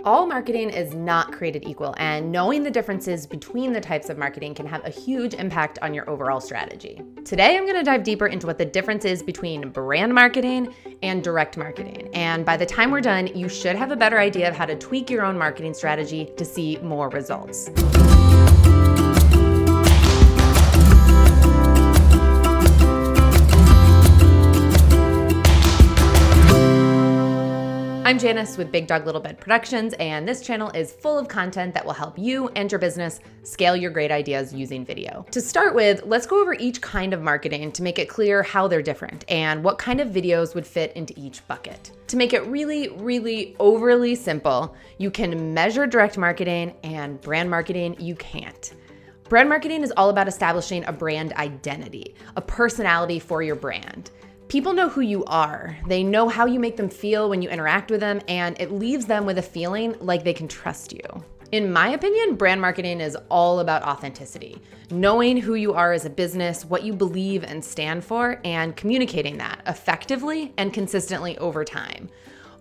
All marketing is not created equal, and knowing the differences between the types of marketing can have a huge impact on your overall strategy. Today, I'm going to dive deeper into what the difference is between brand marketing and direct marketing. And by the time we're done, you should have a better idea of how to tweak your own marketing strategy to see more results. I'm Janice with Big Dog Little Bed Productions, and this channel is full of content that will help you and your business scale your great ideas using video. To start with, let's go over each kind of marketing to make it clear how they're different and what kind of videos would fit into each bucket. To make it really overly simple, you can measure direct marketing, and brand marketing you can't. Brand marketing is all about establishing a brand identity, a personality for your brand. People know who you are. They know how you make them feel when you interact with them, and it leaves them with a feeling like they can trust you. In my opinion, brand marketing is all about authenticity, knowing who you are as a business, what you believe and stand for, and communicating that effectively and consistently over time.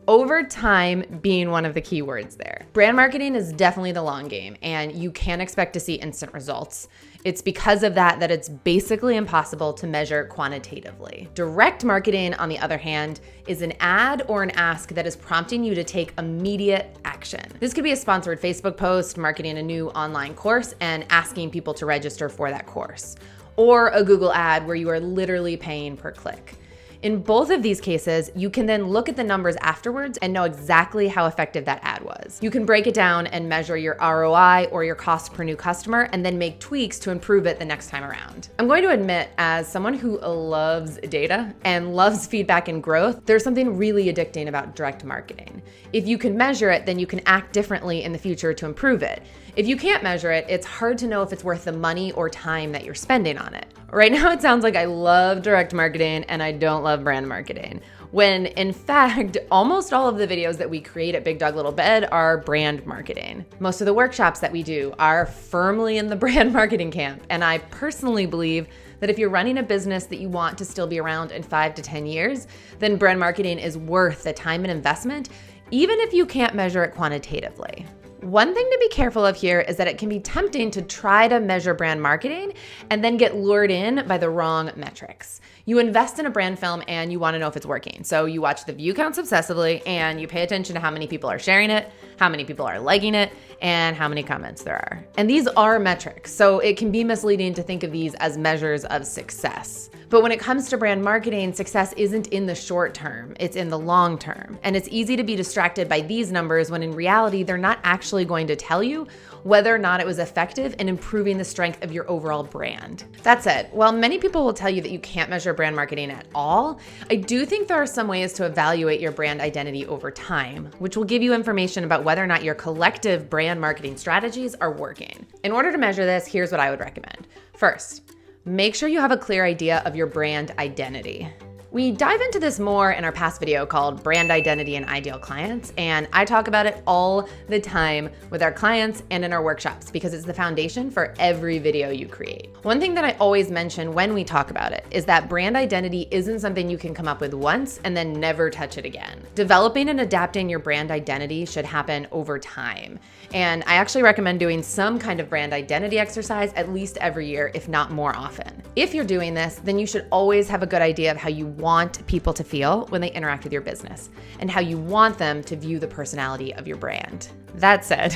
Over time being one of the key words there. Brand marketing is definitely the long game, and you can't expect to see instant results. It's because of that it's basically impossible to measure quantitatively. Direct marketing, on the other hand, is an ad or an ask that is prompting you to take immediate action. This could be a sponsored Facebook post, marketing a new online course, and asking people to register for that course. Or a Google ad where you are literally paying per click. In both of these cases, you can then look at the numbers afterwards and know exactly how effective that ad was. You can break it down and measure your ROI or your cost per new customer and then make tweaks to improve it the next time around. I'm going to admit, as someone who loves data and loves feedback and growth, there's something really addicting about direct marketing. If you can measure it, then you can act differently in the future to improve it. If you can't measure it, it's hard to know if it's worth the money or time that you're spending on it. Right now, it sounds like I love direct marketing and I don't love brand marketing, when in fact, almost all of the videos that we create at Big Dog Little Bed are brand marketing. Most of the workshops that we do are firmly in the brand marketing camp, and I personally believe that if you're running a business that you want to still be around in 5 to 10 years, then brand marketing is worth the time and investment, even if you can't measure it quantitatively. One thing to be careful of here is that it can be tempting to try to measure brand marketing and then get lured in by the wrong metrics. You invest in a brand film and you want to know if it's working. So you watch the view counts obsessively and you pay attention to how many people are sharing it, how many people are liking it, and how many comments there are. And these are metrics, so it can be misleading to think of these as measures of success. But when it comes to brand marketing, success isn't in the short term, it's in the long term. And it's easy to be distracted by these numbers when in reality, they're not actually going to tell you whether or not it was effective in improving the strength of your overall brand. That said, while many people will tell you that you can't measure brand marketing at all, I do think there are some ways to evaluate your brand identity over time, which will give you information about whether or not your collective brand marketing strategies are working. In order to measure this, here's what I would recommend. First, make sure you have a clear idea of your brand identity. We dive into this more in our past video called Brand Identity and Ideal Clients, and I talk about it all the time with our clients and in our workshops because it's the foundation for every video you create. One thing that I always mention when we talk about it is that brand identity isn't something you can come up with once and then never touch it again. Developing and adapting your brand identity should happen over time. And I actually recommend doing some kind of brand identity exercise at least every year, if not more often. If you're doing this, then you should always have a good idea of how you want people to feel when they interact with your business and how you want them to view the personality of your brand. That said,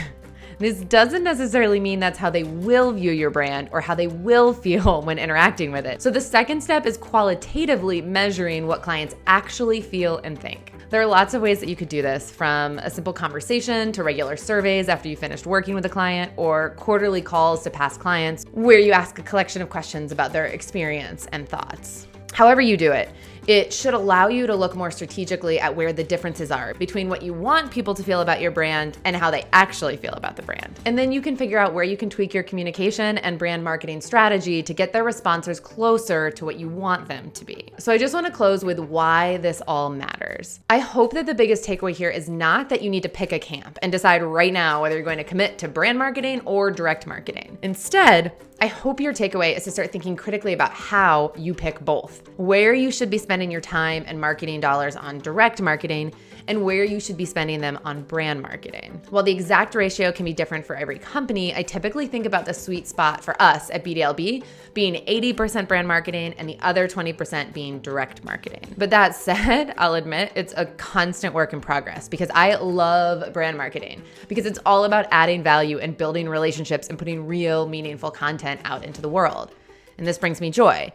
this doesn't necessarily mean that's how they will view your brand or how they will feel when interacting with it. So the second step is qualitatively measuring what clients actually feel and think. There are lots of ways that you could do this, from a simple conversation to regular surveys after you finished working with a client, or quarterly calls to past clients where you ask a collection of questions about their experience and thoughts. However you do it, it should allow you to look more strategically at where the differences are between what you want people to feel about your brand and how they actually feel about the brand. And then you can figure out where you can tweak your communication and brand marketing strategy to get their responses closer to what you want them to be. So I just want to close with why this all matters. I hope that the biggest takeaway here is not that you need to pick a camp and decide right now whether you're going to commit to brand marketing or direct marketing. Instead, I hope your takeaway is to start thinking critically about how you pick both, where you should be spending your time and marketing dollars on direct marketing, and where you should be spending them on brand marketing. While the exact ratio can be different for every company, I typically think about the sweet spot for us at BDLB being 80% brand marketing and the other 20% being direct marketing. But that said, I'll admit it's a constant work in progress because I love brand marketing because it's all about adding value and building relationships and putting real, meaningful content out into the world. And this brings me joy.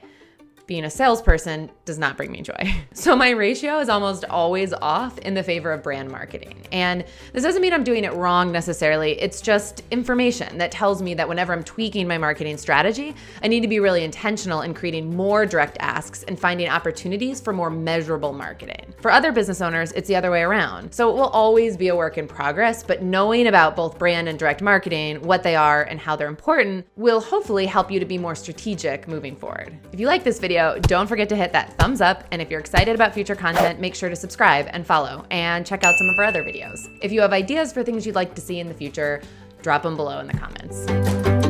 Being a salesperson does not bring me joy. So my ratio is almost always off in the favor of brand marketing. And this doesn't mean I'm doing it wrong necessarily. It's just information that tells me that whenever I'm tweaking my marketing strategy, I need to be really intentional in creating more direct asks and finding opportunities for more measurable marketing. For other business owners, it's the other way around. So it will always be a work in progress, but knowing about both brand and direct marketing, what they are and how they're important, will hopefully help you to be more strategic moving forward. If you like this video, don't forget to hit that thumbs up. And if you're excited about future content, make sure to subscribe and follow and check out some of our other videos. If you have ideas for things you'd like to see in the future, drop them below in the comments.